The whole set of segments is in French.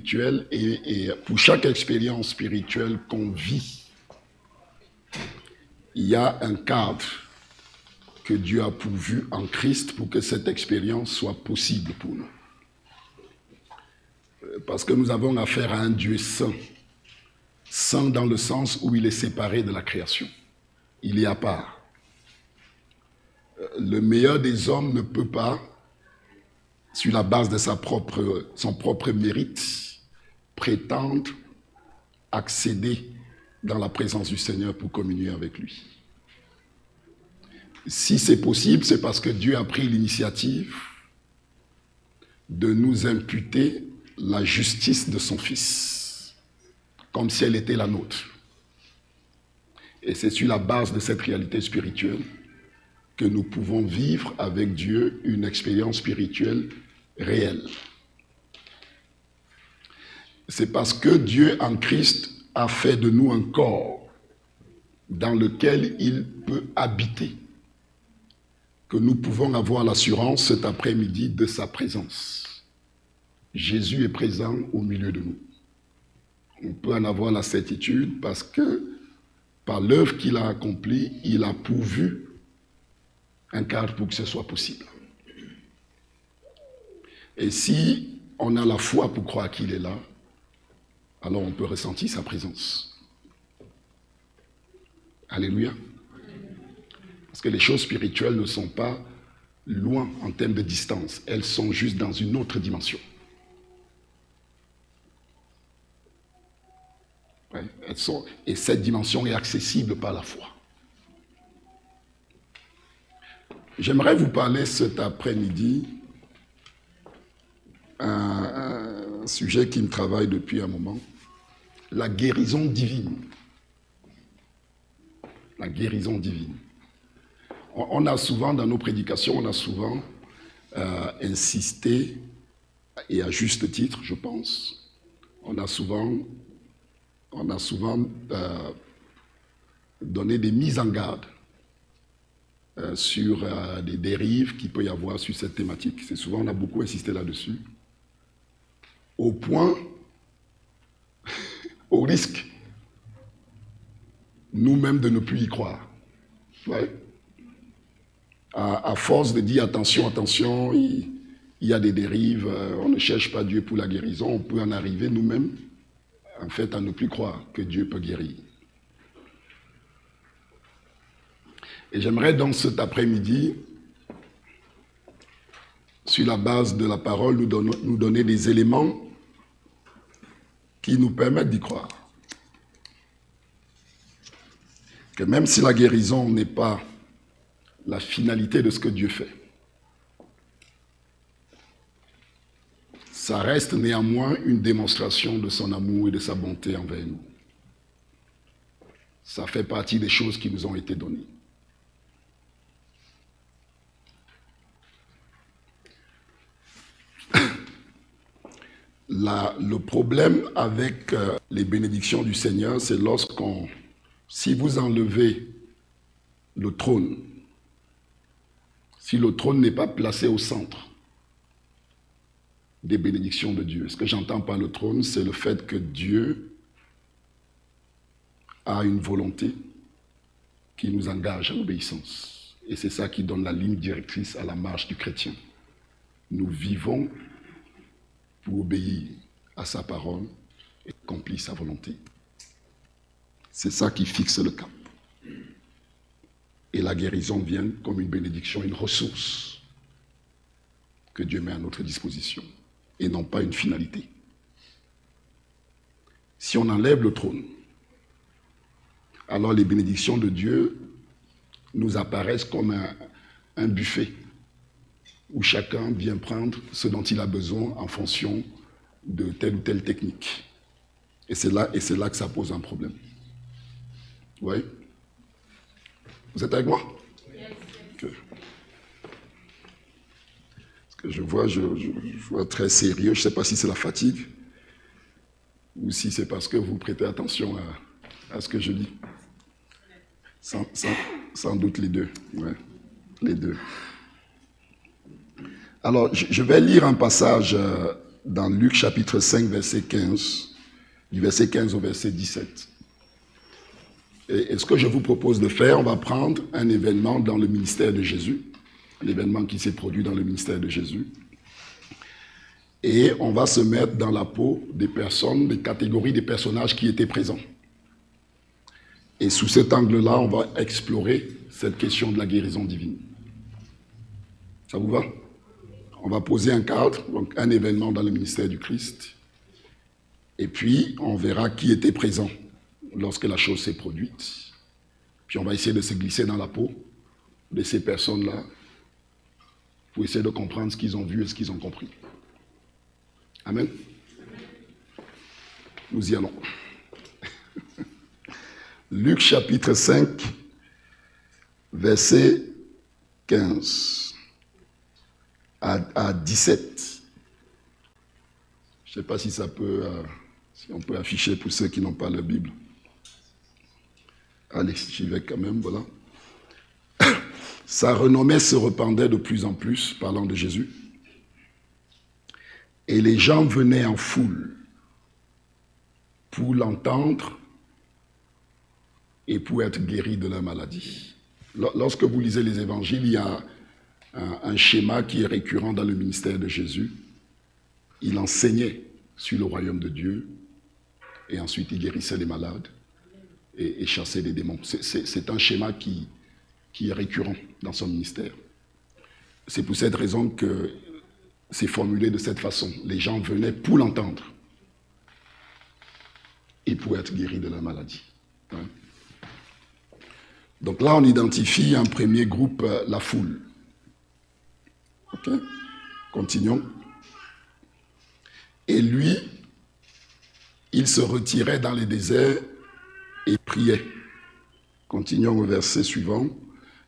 spirituelle et pour chaque expérience spirituelle qu'on vit, il y a un cadre que Dieu a pourvu en Christ pour que cette expérience soit possible pour nous. Parce que nous avons affaire à un Dieu saint. Saint dans le sens où il est séparé de la création. Il est à part. Le meilleur des hommes ne peut pas, sur la base de son propre mérite, prétendre accéder dans la présence du Seigneur pour communier avec lui. Si c'est possible, c'est parce que Dieu a pris l'initiative de nous imputer la justice de son Fils, comme si elle était la nôtre. Et c'est sur la base de cette réalité spirituelle que nous pouvons vivre avec Dieu une expérience spirituelle réelle. C'est parce que Dieu en Christ a fait de nous un corps dans lequel il peut habiter que nous pouvons avoir l'assurance cet après-midi de sa présence. Jésus est présent au milieu de nous. On peut en avoir la certitude parce que par l'œuvre qu'il a accomplie, il a pourvu un cadre pour que ce soit possible. Et si on a la foi pour croire qu'il est là, alors on peut ressentir sa présence. Alléluia. Parce que les choses spirituelles ne sont pas loin en termes de distance. Elles sont juste dans une autre dimension. Ouais, et cette dimension est accessible par la foi. J'aimerais vous parler cet après-midi un sujet qui me travaille depuis un moment. La guérison divine. La guérison divine. On a souvent, dans nos prédications, on a souvent insisté, et à juste titre, je pense, on a souvent donné des mises en garde sur des dérives qu'il peut y avoir sur cette thématique. C'est souvent, on a beaucoup insisté là-dessus, au point, au risque, nous-mêmes de ne plus y croire. Ouais. À force de dire attention, attention, il y a des dérives, on ne cherche pas Dieu pour la guérison, on peut en arriver nous-mêmes, en fait, à ne plus croire que Dieu peut guérir. Et j'aimerais donc cet après-midi, sur la base de la parole, nous donner des éléments qui nous permettent d'y croire. Que même si la guérison n'est pas la finalité de ce que Dieu fait, ça reste néanmoins une démonstration de son amour et de sa bonté envers nous. Ça fait partie des choses qui nous ont été données. Le problème avec les bénédictions du Seigneur, c'est si vous enlevez le trône, si le trône n'est pas placé au centre des bénédictions de Dieu. Ce que j'entends par le trône, c'est le fait que Dieu a une volonté qui nous engage à l'obéissance. Et c'est ça qui donne la ligne directrice à la marche du chrétien. Nous vivons pour obéir à sa parole et accomplir sa volonté. C'est ça qui fixe le cap. Et la guérison vient comme une bénédiction, une ressource que Dieu met à notre disposition, et non pas une finalité. Si on enlève le trône, alors les bénédictions de Dieu nous apparaissent comme un buffet où chacun vient prendre ce dont il a besoin en fonction de telle ou telle technique. Et c'est là que ça pose un problème. Oui? Vous êtes avec moi? Okay. Parce que je vois très sérieux. Je ne sais pas si c'est la fatigue ou si c'est parce que vous prêtez attention à ce que je dis. Sans doute les deux. Ouais, les deux. Alors, je vais lire un passage dans Luc chapitre 5, verset 15, du verset 15 au verset 17. Et ce que je vous propose de faire, on va prendre un événement dans le ministère de Jésus, l'événement qui s'est produit dans le ministère de Jésus, et on va se mettre dans la peau des personnes, des catégories des personnages qui étaient présents. Et sous cet angle-là, on va explorer cette question de la guérison divine. Ça vous va? On va poser un cadre, donc un événement dans le ministère du Christ, et puis on verra qui était présent lorsque la chose s'est produite. Puis on va essayer de se glisser dans la peau de ces personnes-là pour essayer de comprendre ce qu'ils ont vu et ce qu'ils ont compris. Amen. Nous y allons. Luc chapitre 5, verset 15 à 17. Je ne sais pas si ça peut, si on peut afficher pour ceux qui n'ont pas la Bible. Allez, j'y vais quand même, voilà. Sa renommée se répandait de plus en plus, parlant de Jésus. Et les gens venaient en foule pour l'entendre et pour être guéris de leur maladie. Lorsque vous lisez les évangiles, il y a un schéma qui est récurrent dans le ministère de Jésus. Il enseignait sur le royaume de Dieu et ensuite il guérissait les malades et chassait les démons. C'est un schéma qui est récurrent dans son ministère. C'est pour cette raison que c'est formulé de cette façon. Les gens venaient pour l'entendre et pour être guéris de leur maladie. Hein? Donc là, on identifie un premier groupe, la foule. Ok? Continuons. Et lui, il se retirait dans les déserts et priait. Continuons au verset suivant.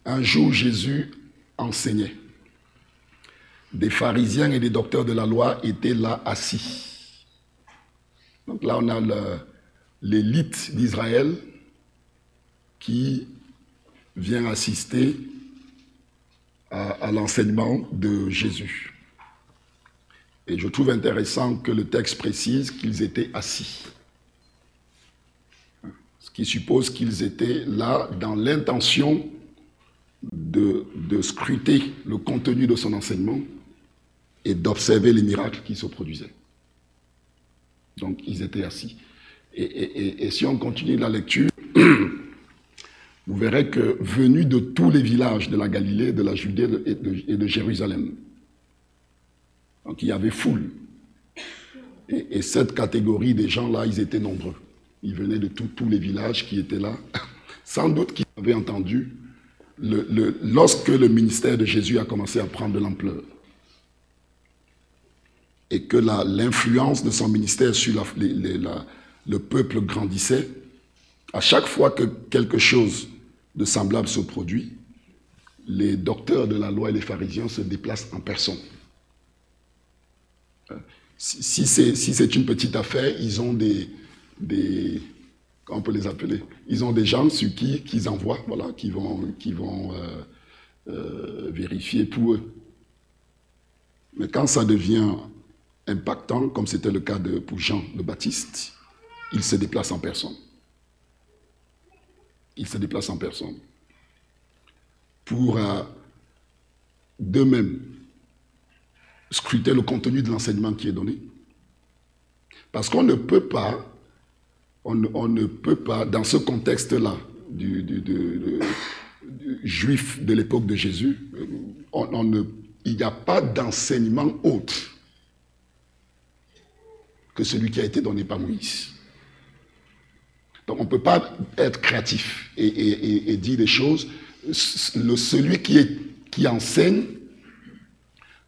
Un jour, Jésus enseignait. Des pharisiens et des docteurs de la loi étaient là assis. Donc là, on a l'élite d'Israël qui vient assister à l'enseignement de Jésus. Et je trouve intéressant que le texte précise qu'ils étaient assis. Ce qui suppose qu'ils étaient là dans l'intention de scruter le contenu de son enseignement et d'observer les miracles qui se produisaient. Donc, ils étaient assis. Et si on continue la lecture, vous verrez que venus de tous les villages de la Galilée, de la Judée et de Jérusalem, donc il y avait foule. Et cette catégorie des gens-là, ils étaient nombreux. Ils venaient de tous les villages qui étaient là. Sans doute qu'ils avaient entendu lorsque le ministère de Jésus a commencé à prendre de l'ampleur. Et que l'influence de son ministère sur le peuple grandissait. À chaque fois que quelque chose de semblable se produit, les docteurs de la loi et les pharisiens se déplacent en personne. Si c'est une petite affaire, ils ont comment on peut les appeler? Ils ont des gens sur qui qu'ils envoient, voilà, qui vont vérifier pour eux. Mais quand ça devient impactant, comme c'était le cas pour Jean le Baptiste, il se déplace en personne. Il se déplace en personne. Pour d'eux-mêmes scruter le contenu de l'enseignement qui est donné. Parce qu'on ne peut pas, dans ce contexte-là, du juif de l'époque de Jésus, il n'y a pas d'enseignement autre que celui qui a été donné par Moïse. Donc on ne peut pas être créatif et dire des choses. Celui qui enseigne,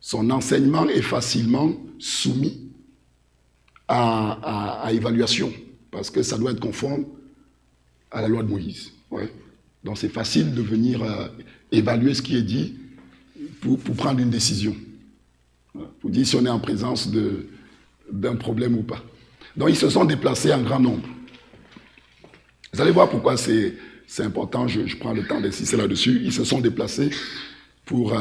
son enseignement est facilement soumis à évaluation, parce que ça doit être conforme à la loi de Moïse. Ouais. Donc c'est facile de venir évaluer ce qui est dit pour prendre une décision, pour dire si on est en présence d'un problème ou pas. Donc ils se sont déplacés en grand nombre. Vous allez voir pourquoi c'est important, je prends le temps d'insister là-dessus. Ils se sont déplacés pour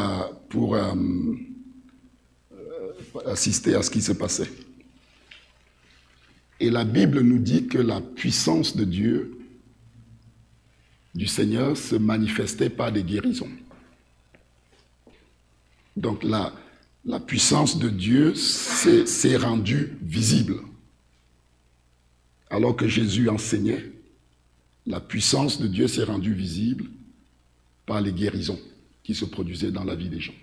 assister à ce qui se passait. Et la Bible nous dit que la puissance de Dieu, du Seigneur, se manifestait par des guérisons. Donc la puissance de Dieu s'est rendue visible. Alors que Jésus enseignait, la puissance de Dieu s'est rendue visible par les guérisons qui se produisaient dans la vie des gens.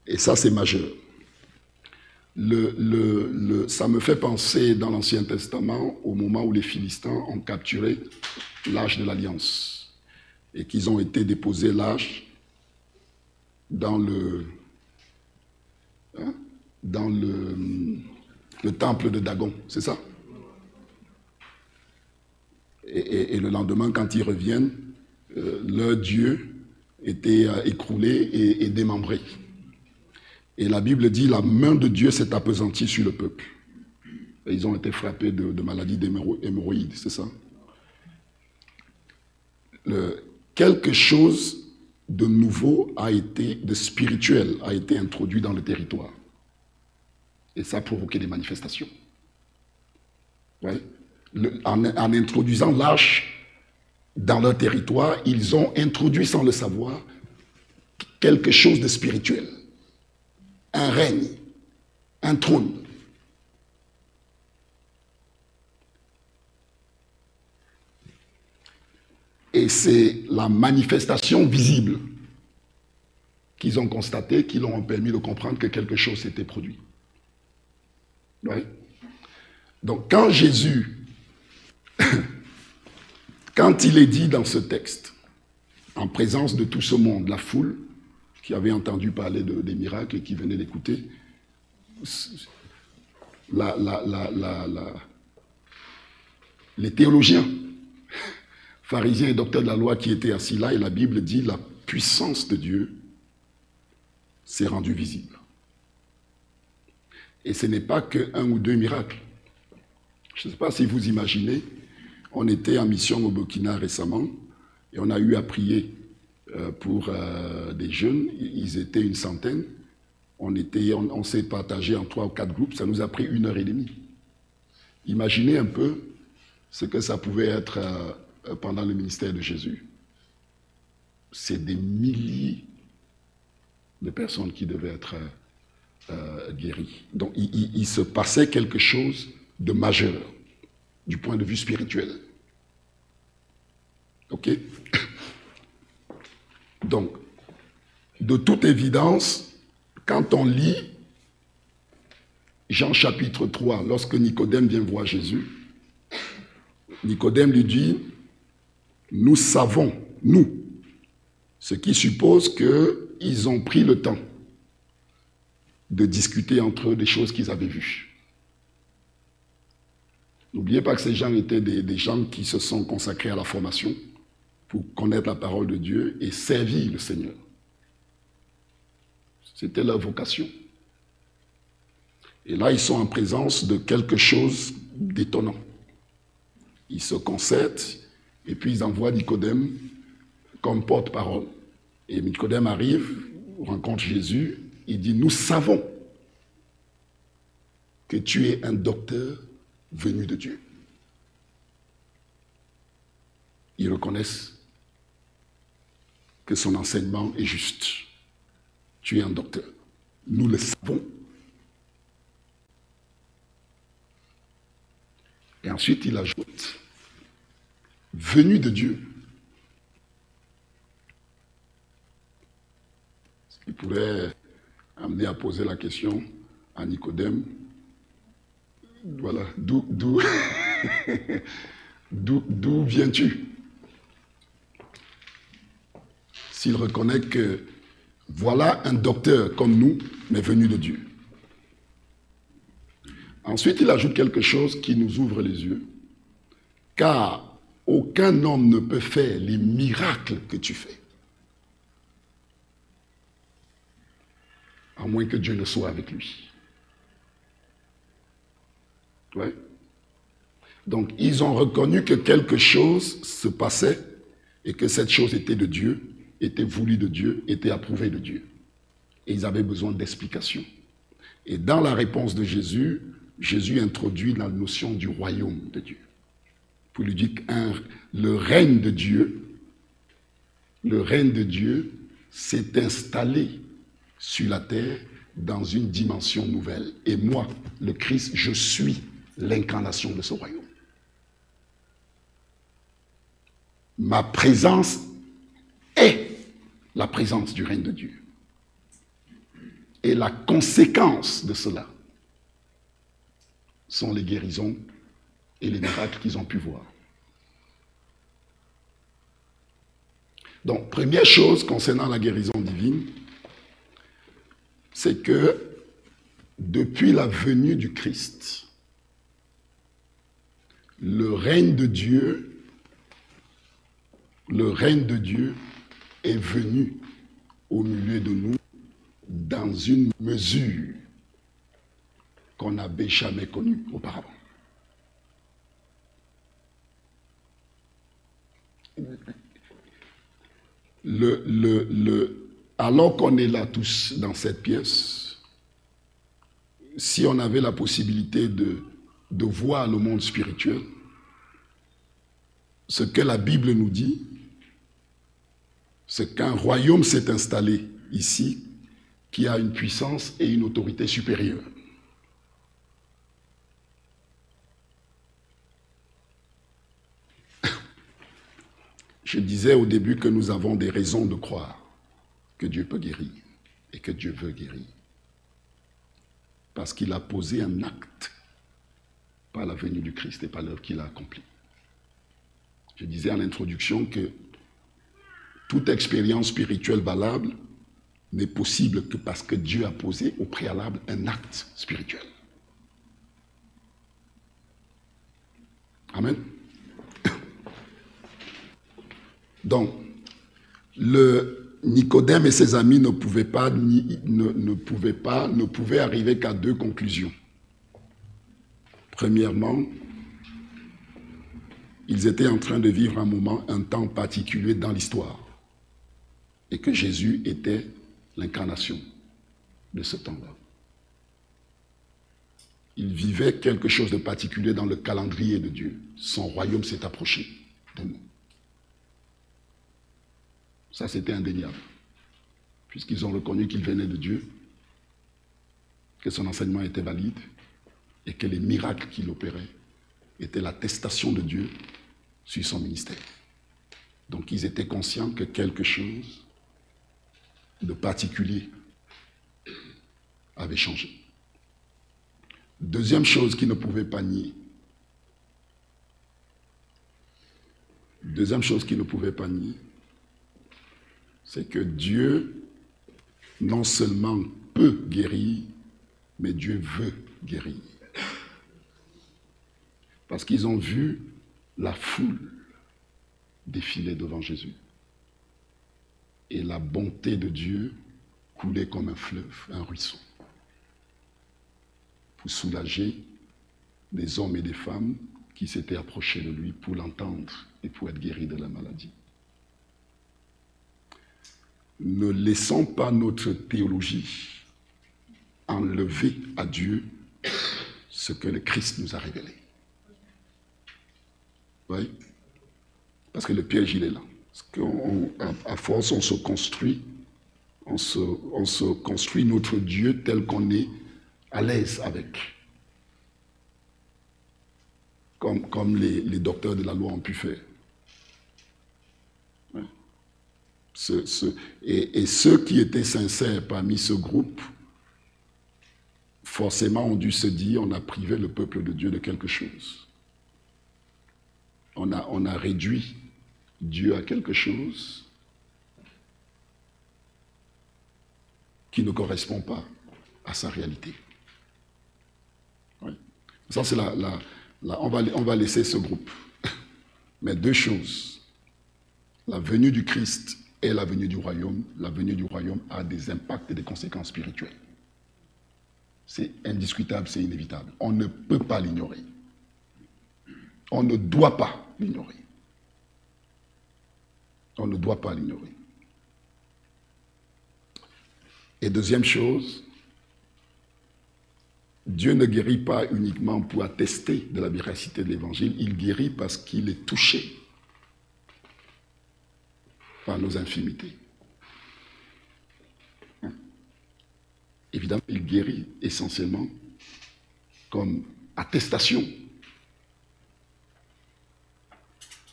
Et ça, c'est majeur. Ça me fait penser dans l'Ancien Testament au moment où les Philistins ont capturé l'Arche de l'Alliance et qu'ils ont été déposés l'Arche dans le temple de Dagon, c'est ça? Et le lendemain, quand ils reviennent, leur Dieu était écroulé et démembré. Et la Bible dit, la main de Dieu s'est appesantie sur le peuple. Et ils ont été frappés de maladies d'hémorroïdes, c'est ça? Quelque chose de nouveau de spirituel a été introduit dans le territoire. Et ça a provoqué des manifestations. Ouais. En introduisant l'arche dans leur territoire, ils ont introduit sans le savoir quelque chose de spirituel. Un règne, un trône. Et c'est la manifestation visible qu'ils ont constatée, qui leur ont permis de comprendre que quelque chose s'était produit. Oui. Donc quand Jésus, quand il est dit dans ce texte, en présence de tout ce monde, la foule, qui avait entendu parler des miracles et qui venait d'écouter, les théologiens, pharisiens et docteurs de la loi qui étaient assis là, et la Bible dit la puissance de Dieu s'est rendue visible. Et ce n'est pas qu'un ou deux miracles. Je ne sais pas si vous imaginez, on était en mission au Burkina récemment et on a eu à prier pour des jeunes, ils étaient une centaine, on s'est partagé en 3 ou 4 groupes, ça nous a pris 1h30. Imaginez un peu ce que ça pouvait être pendant le ministère de Jésus. C'est des milliers de personnes qui devaient être guéries. Donc il se passait quelque chose de majeur du point de vue spirituel. Ok? Donc, de toute évidence, quand on lit Jean chapitre 3, lorsque Nicodème vient voir Jésus, Nicodème lui dit, nous savons, nous, ce qui suppose qu'ils ont pris le temps de discuter entre eux des choses qu'ils avaient vues. N'oubliez pas que ces gens étaient des gens qui se sont consacrés à la formation pour connaître la parole de Dieu et servir le Seigneur. C'était leur vocation. Et là, ils sont en présence de quelque chose d'étonnant. Ils se concertent et puis ils envoient Nicodème comme porte-parole. Et Nicodème arrive, rencontre Jésus, il dit, nous savons que tu es un docteur venu de Dieu. Ils reconnaissent que son enseignement est juste. Tu es un docteur. Nous le savons. Et ensuite, il ajoute, venu de Dieu. Ce qui pourrait amener à poser la question à Nicodème, voilà, d'où viens-tu? S'il reconnaît que voilà un docteur comme nous, mais venu de Dieu. Ensuite, il ajoute quelque chose qui nous ouvre les yeux. Car aucun homme ne peut faire les miracles que tu fais. À moins que Dieu ne soit avec lui. Ouais. Donc, ils ont reconnu que quelque chose se passait et que cette chose était de Dieu, était voulue de Dieu, était approuvée de Dieu. Et ils avaient besoin d'explications. Et dans la réponse de Jésus, Jésus introduit la notion du royaume de Dieu. Pour lui dire que le règne de Dieu s'est installé sur la terre dans une dimension nouvelle. Et moi, le Christ, je suis l'incarnation de ce royaume. Ma présence est la présence du règne de Dieu. Et la conséquence de cela sont les guérisons et les miracles qu'ils ont pu voir. Donc, première chose concernant la guérison divine, c'est que depuis la venue du Christ, le règne de Dieu est venu au milieu de nous dans une mesure qu'on n'avait jamais connue auparavant. Alors qu'on est là tous dans cette pièce, si on avait la possibilité de voir le monde spirituel, ce que la Bible nous dit, c'est qu'un royaume s'est installé ici qui a une puissance et une autorité supérieure. Je disais au début que nous avons des raisons de croire que Dieu peut guérir et que Dieu veut guérir. Parce qu'il a posé un acte par la venue du Christ et par l'œuvre qu'il a accomplie. Je disais en introduction que toute expérience spirituelle valable n'est possible que parce que Dieu a posé au préalable un acte spirituel. Amen. Donc, Nicodème et ses amis ne pouvaient arriver qu'à deux conclusions. Premièrement, ils étaient en train de vivre un temps particulier dans l'histoire et que Jésus était l'incarnation de ce temps-là. Ils vivaient quelque chose de particulier dans le calendrier de Dieu. Son royaume s'est approché de nous. Ça, c'était indéniable, puisqu'ils ont reconnu qu'il venait de Dieu, que son enseignement était valide et que les miracles qu'il opérait étaient l'attestation de Dieu sur son ministère. Donc, ils étaient conscients que quelque chose de particulier avait changé. Deuxième chose qu'ils ne pouvaient pas nier. C'est que Dieu, non seulement peut guérir, mais Dieu veut guérir. Parce qu'ils ont vu la foule défiler devant Jésus. Et la bonté de Dieu couler comme un fleuve, un ruisseau, pour soulager des hommes et des femmes qui s'étaient approchés de lui pour l'entendre et pour être guéris de la maladie. Ne laissons pas notre théologie enlever à Dieu ce que le Christ nous a révélé. Oui. Parce que le piège, il est là. Parce qu'à force, on se construit notre Dieu tel qu'on est à l'aise avec. Comme les docteurs de la loi ont pu faire. Oui. Et ceux qui étaient sincères parmi ce groupe, forcément ont dû se dire, on a privé le peuple de Dieu de quelque chose. On a réduit Dieu à quelque chose qui ne correspond pas à sa réalité. Oui. Ça, c'est on va laisser ce groupe. Mais deux choses. La venue du Christ et la venue du royaume. La venue du royaume a des impacts et des conséquences spirituelles. C'est indiscutable, c'est inévitable. On ne peut pas l'ignorer. On ne doit pas l'ignorer. On ne doit pas l'ignorer. Et deuxième chose, Dieu ne guérit pas uniquement pour attester de la véracité de l'évangile, il guérit parce qu'il est touché par nos infimités. Évidemment, il guérit essentiellement comme attestation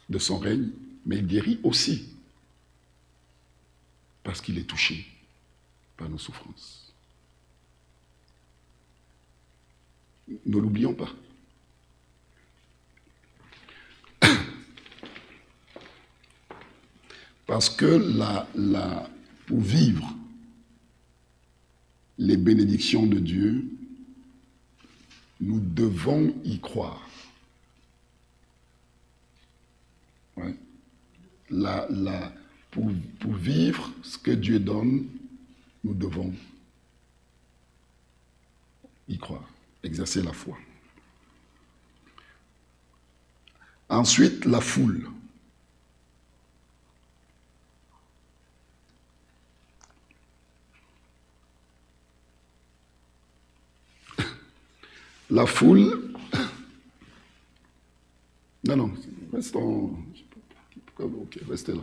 de son règne, mais il guérit aussi parce qu'il est touché par nos souffrances. Ne l'oublions pas. Parce que pour vivre les bénédictions de Dieu, nous devons y croire. Ouais. Pour vivre ce que Dieu donne, nous devons y croire, exercer la foi. Ensuite, la foule. La foule, non, restons, ok, restez là.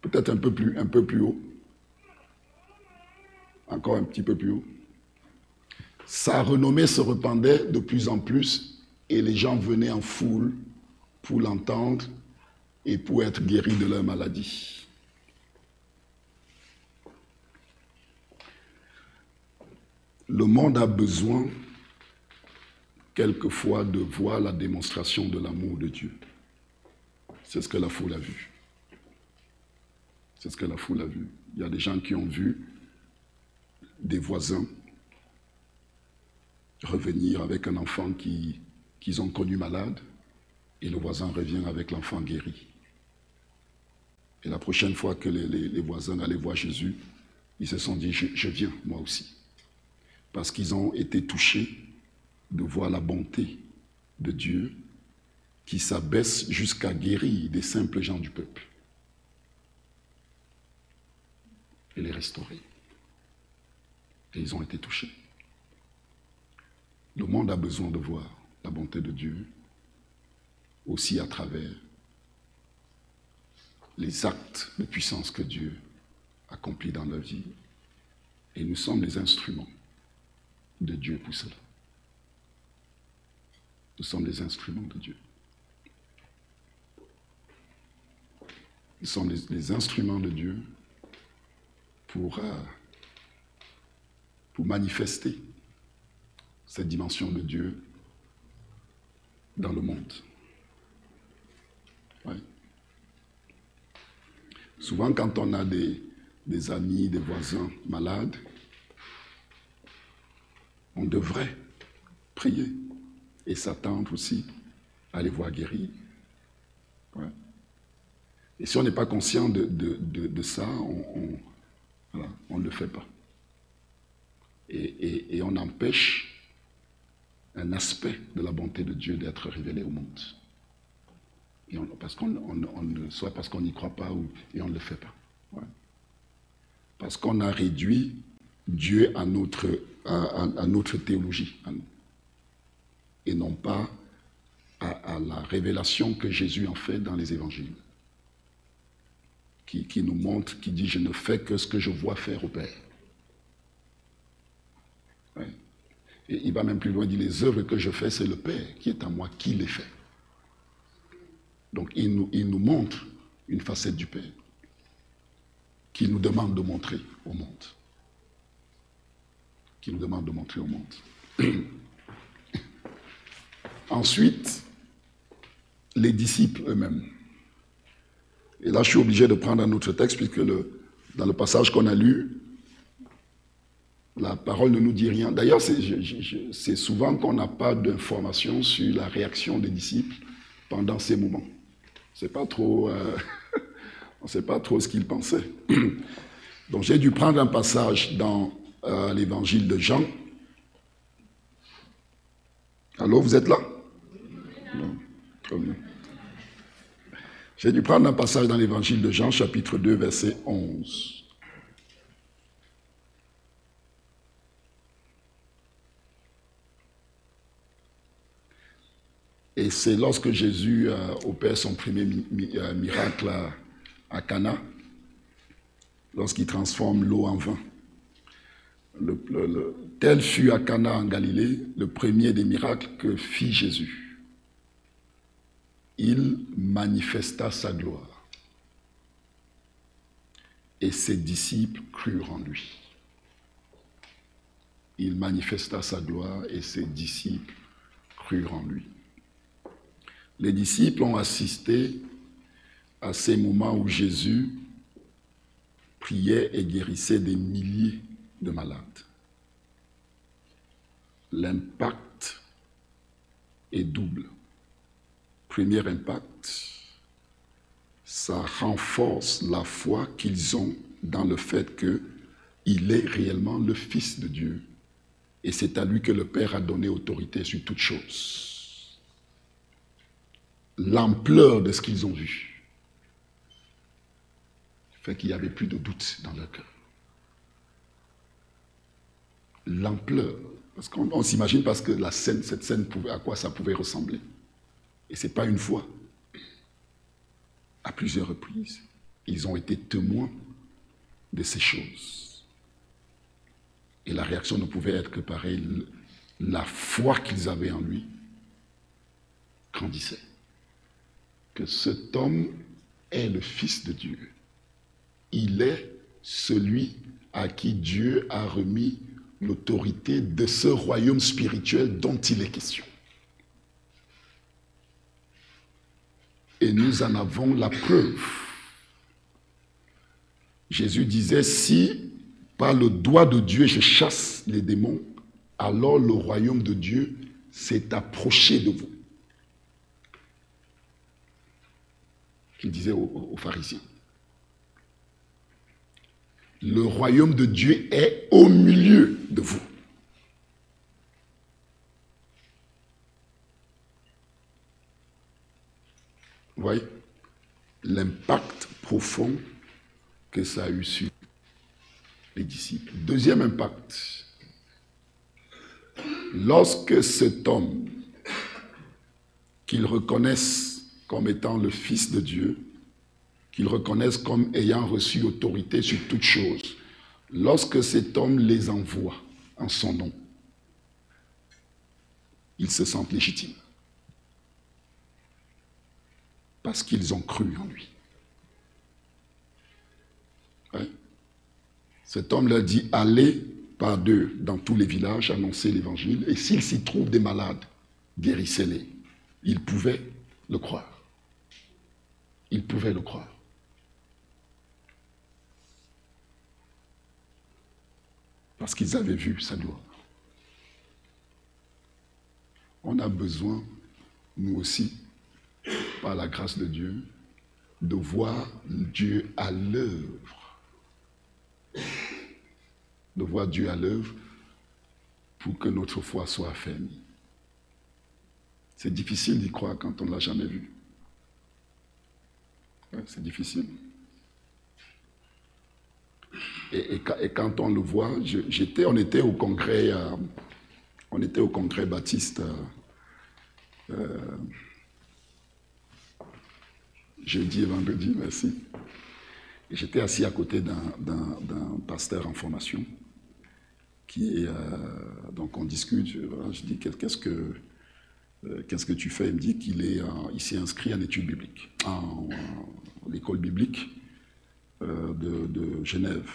Peut-être un peu plus haut. Encore un petit peu plus haut. Sa renommée se répandait de plus en plus et les gens venaient en foule pour l'entendre et pour être guéris de leur maladie. Le monde a besoin, quelquefois, de voir la démonstration de l'amour de Dieu. C'est ce que la foule a vu. C'est ce que la foule a vu. Il y a des gens qui ont vu des voisins revenir avec un enfant qu'ils ont connu malade, et le voisin revient avec l'enfant guéri. Et la prochaine fois que les voisins allaient voir Jésus, ils se sont dit, je viens, moi aussi. Parce qu'ils ont été touchés de voir la bonté de Dieu qui s'abaisse jusqu'à guérir des simples gens du peuple et les restaurer. Et ils ont été touchés. Le monde a besoin de voir la bonté de Dieu aussi à travers les actes de puissance que Dieu accomplit dans leur vie. Et nous sommes les instruments de Dieu pour cela. Nous sommes les instruments de Dieu. Nous sommes les instruments de Dieu pour manifester cette dimension de Dieu dans le monde. Ouais. Souvent, quand on a des amis, des voisins malades, on devrait prier et s'attendre aussi à les voir guérir. Ouais. Et si on n'est pas conscient de ça, on ne le fait pas. Et on empêche un aspect de la bonté de Dieu d'être révélé au monde. Soit parce qu'on n'y croit pas et on ne le fait pas. Ouais. Parce qu'on a réduit Dieu à notre théologie, à nous. Et non pas à la révélation que Jésus en fait dans les évangiles. Qui nous montre, qui dit « Je ne fais que ce que je vois faire au Père ». Ouais. Et il va même plus loin, il dit « Les œuvres que je fais, c'est le Père qui est en moi, qui les fait ». Donc il nous montre une facette du Père qu'il nous demande de montrer au monde. Qu'il nous demande de montrer au monde. Ensuite, les disciples eux-mêmes. Et là, je suis obligé de prendre un autre texte, puisque dans le passage qu'on a lu, la parole ne nous dit rien. D'ailleurs, c'est souvent qu'on n'a pas d'informations sur la réaction des disciples pendant ces moments. On ne sait pas trop ce qu'ils pensaient. Donc j'ai dû prendre un passage dans l'évangile de Jean. Allô, vous êtes là? Non. Très bien. J'ai dû prendre un passage dans l'évangile de Jean, chapitre 2, verset 11. Et c'est lorsque Jésus opère son premier miracle à Cana, lorsqu'il transforme l'eau en vin. Tel fut à Cana en Galilée le premier des miracles que fit Jésus. Il manifesta sa gloire et ses disciples crurent en lui. Il manifesta sa gloire et ses disciples crurent en lui. Les disciples ont assisté à ces moments où Jésus priait et guérissait des milliers de malades. L'impact est double. Premier impact, ça renforce la foi qu'ils ont dans le fait qu'il est réellement le Fils de Dieu. Et c'est à lui que le Père a donné autorité sur toutes choses. L'ampleur de ce qu'ils ont vu fait qu'il n'y avait plus de doute dans leur cœur. L'ampleur, parce qu'on s'imagine parce que cette scène, à quoi ça pouvait ressembler. Et ce n'est pas une fois. À plusieurs reprises, ils ont été témoins de ces choses. Et la réaction ne pouvait être que pareille. La foi qu'ils avaient en lui grandissait. Que cet homme est le Fils de Dieu. Il est celui à qui Dieu a remis l'autorité de ce royaume spirituel dont il est question. Et nous en avons la preuve. Jésus disait, si par le doigt de Dieu je chasse les démons, alors le royaume de Dieu s'est approché de vous. Il disait aux pharisiens. Le royaume de Dieu est au milieu de vous. Vous voyez l'impact profond que ça a eu sur les disciples. Deuxième impact. Lorsque cet homme, qu'ils reconnaissent comme étant le Fils de Dieu, qu'ils reconnaissent comme ayant reçu autorité sur toutes choses, lorsque cet homme les envoie en son nom, ils se sentent légitimes. Parce qu'ils ont cru en lui. Ouais. Cet homme leur dit, allez par deux dans tous les villages, annoncer l'évangile, et s'il s'y trouve des malades, guérissez-les. Ils pouvaient le croire. Ils pouvaient le croire. Parce qu'ils avaient vu sa gloire. On a besoin, nous aussi, par la grâce de Dieu, de voir Dieu à l'œuvre. De voir Dieu à l'œuvre pour que notre foi soit affermie. C'est difficile d'y croire quand on ne l'a jamais vu. Ouais, c'est difficile. Et quand on le voit, on était au congrès baptiste jeudi et vendredi, merci. Et j'étais assis à côté d'un pasteur en formation donc on discute, je dis qu'est-ce que tu fais? Il me dit il s'est inscrit en études bibliques, en l'école biblique de Genève.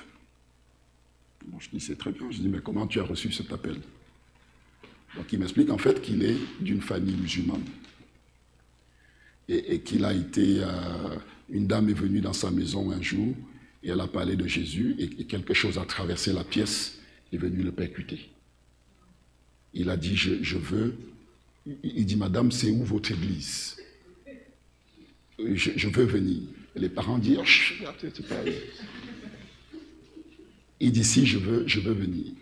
Bon, je dis c'est très bien, je dis mais comment tu as reçu cet appel? Donc il m'explique en fait qu'il est d'une famille musulmane et qu'il a été, une dame est venue dans sa maison un jour et elle a parlé de Jésus et quelque chose a traversé la pièce, est venu le percuter. Il a dit je veux, il dit madame c'est où votre église? Je veux venir. Et les parents disent c'est pas... Il dit si je veux venir.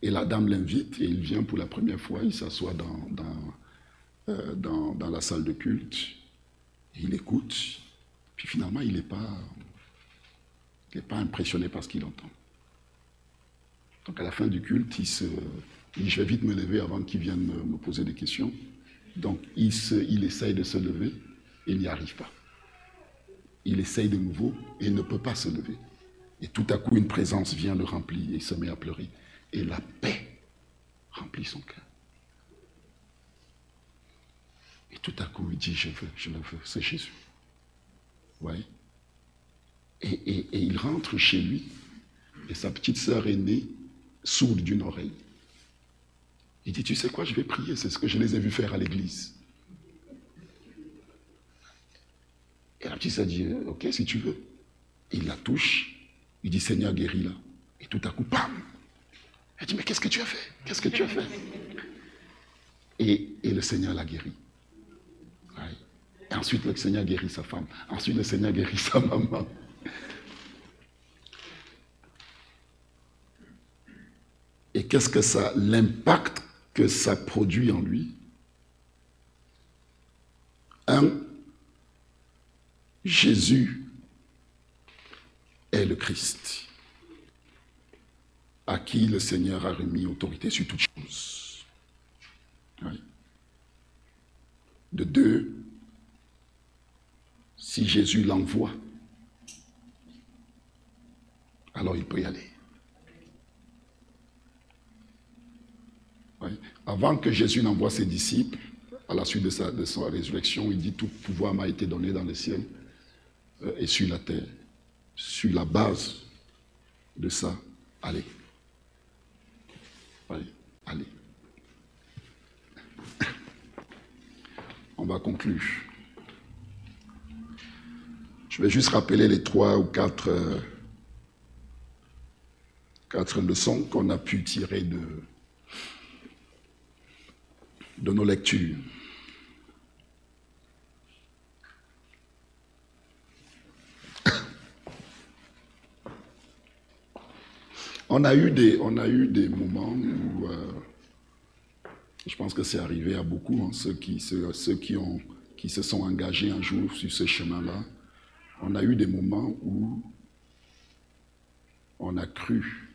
Et la dame l'invite et il vient pour la première fois, il s'assoit dans la salle de culte, et il écoute, puis finalement il n'est pas impressionné par ce qu'il entend. Donc à la fin du culte, il dit je vais vite me lever avant qu'il vienne me poser des questions. Donc, il essaye de se lever, il n'y arrive pas. Il essaye de nouveau et il ne peut pas se lever. Et tout à coup, une présence vient le remplir et il se met à pleurer. Et la paix remplit son cœur. Et tout à coup, il dit, je le veux, c'est Jésus. Ouais. Et il rentre chez lui et sa petite sœur aînée, sourde d'une oreille. Il dit, tu sais quoi, je vais prier, c'est ce que je les ai vus faire à l'église. Et la petite sœur dit, ok, si tu veux. Il la touche, il dit, Seigneur, guéris-la. Et tout à coup, bam! Elle dit, mais qu'est-ce que tu as fait? Qu'est-ce que tu as fait? Et le Seigneur l'a guérie. Ouais. Et ensuite, le Seigneur guérit sa femme. Ensuite, le Seigneur guérit sa maman. Et qu'est-ce que ça, l'impact que ça produit en lui? Jésus est le Christ, à qui le Seigneur a remis autorité sur toutes choses. Oui. De deux, si Jésus l'envoie, alors il peut y aller. Oui. Avant que Jésus n'envoie ses disciples, à la suite de sa résurrection, il dit, tout pouvoir m'a été donné dans le ciel et sur la terre. Sur la base de ça, allez. Allez, allez. On va conclure. Je vais juste rappeler les 3 ou 4 leçons qu'on a pu tirer de nos lectures. On a eu des moments où, je pense que c'est arrivé à beaucoup, hein, ceux qui se sont engagés un jour sur ce chemin-là, on a eu des moments où on a cru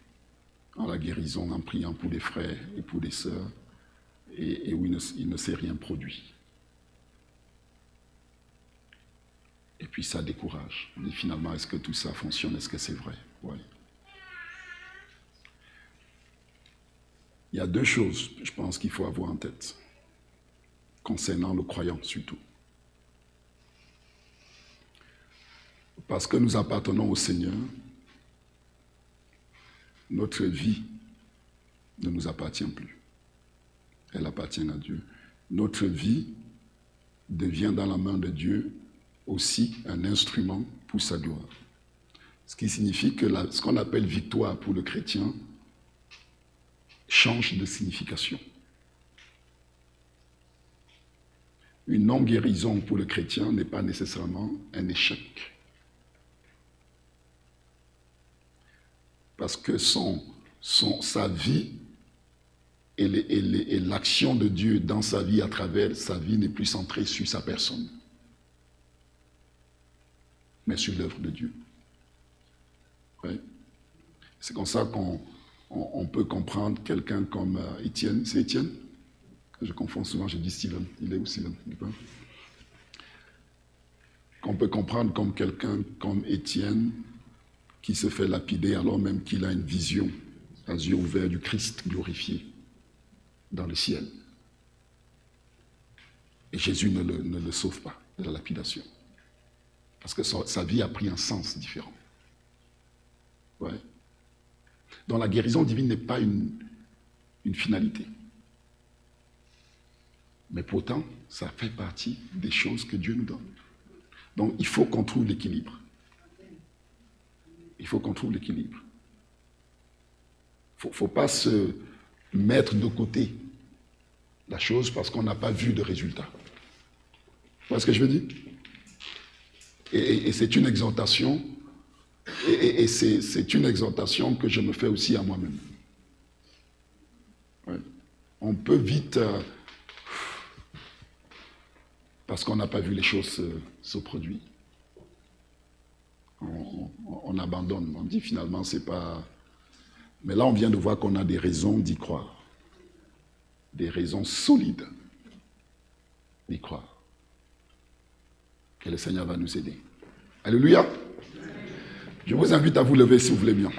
en la guérison en priant pour des frères et pour des sœurs, et où il ne s'est rien produit. Et puis ça décourage. On dit finalement, est-ce que tout ça fonctionne? Est-ce que c'est vrai? Ouais. Il y a 2 choses, je pense, qu'il faut avoir en tête, concernant le croyant surtout. Parce que nous appartenons au Seigneur, notre vie ne nous appartient plus. Elle appartient à Dieu. Notre vie devient dans la main de Dieu aussi un instrument pour sa gloire. Ce qui signifie que ce qu'on appelle victoire pour le chrétien change de signification. Une non-guérison pour le chrétien n'est pas nécessairement un échec. Parce que sa vie et l'action de Dieu dans sa vie à travers sa vie n'est plus centrée sur sa personne, mais sur l'œuvre de Dieu. Ouais. C'est comme ça qu'on peut comprendre quelqu'un comme Étienne. C'est Étienne? Je confonds souvent, je dis Steven. Il est où Steven? Qu'on peut comprendre comme quelqu'un comme Étienne qui se fait lapider alors même qu'il a une vision à yeux ouverts du Christ glorifié dans le ciel. Et Jésus ne le sauve pas de la lapidation. Parce que sa vie a pris un sens différent. Ouais. Donc la guérison divine n'est pas une finalité. Mais pourtant, ça fait partie des choses que Dieu nous donne. Donc il faut qu'on trouve l'équilibre. Il faut qu'on trouve l'équilibre. Il ne faut pas se mettre de côté la chose parce qu'on n'a pas vu de résultat. Vous voyez ce que je veux dire? Et c'est une exhortation, et c'est une exhortation que je me fais aussi à moi-même. Ouais. On peut vite, parce qu'on n'a pas vu les choses se produire, on abandonne, on dit finalement c'est pas... Mais là on vient de voir qu'on a des raisons d'y croire, des raisons solides d'y croire. Que le Seigneur va nous aider. Alléluia. Je vous invite à vous lever si vous voulez bien.